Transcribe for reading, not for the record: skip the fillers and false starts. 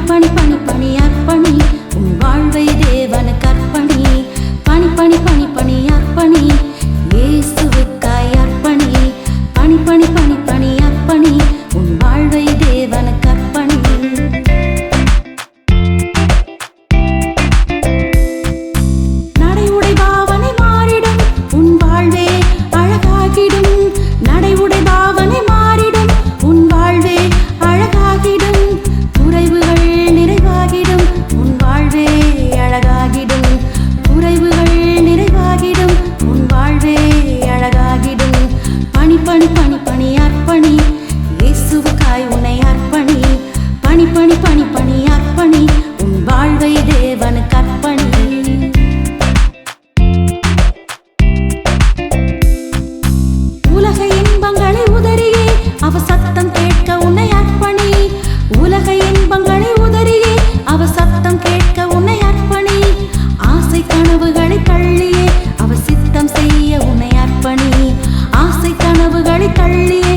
பணி பணி பணி அர்ப்பணி உன் வாழ்வை தேவனுக்கு அர்ப்பணி பணி பணி பணி பணி அர்ப்பணி இயேசுவுக்காய் அர்ப்பணி பணி பணி பணி பணி அர்ப்பணி உன் வாழ்வை தேவனுக்கு அர்ப்பணி நடை உடை பாவனை மாறிடும் உன் வாழ்வே அழகாகிடும் நடை உடை பாவனை மாறிடும் உன் வாழ்வே அழகாகிடும் குறைவுகள் நிறைவாகிடும் உன் வாழ்வே அழகாகிடும் குறைவுகள் நிறைவாகிடும் உன் வாழ்வே அழகாகிடும் பணி பணி பணி பணி அர்ப்பணி இயேசுவுக்காய் உன்னை அர்ப்பணி பணி பணி பணி பணி அர்ப்பணி உன் வாழ்வை தேவனுக்கு அர்ப்பணி உலக இன்பங்களை உதறியே அவ சத்தம் கேட்க உன்னை அர்ப்பணி உலக இன்பங்களை உதறியே அவ சத்தம் கேட்க உன்னை அர்ப்பணி ஆசை கனவுகளை தள்ளியே அவ சித்தம் செய்ய உன்னை அர்ப்பணி ஆசை கனவுகளை தள்ளியே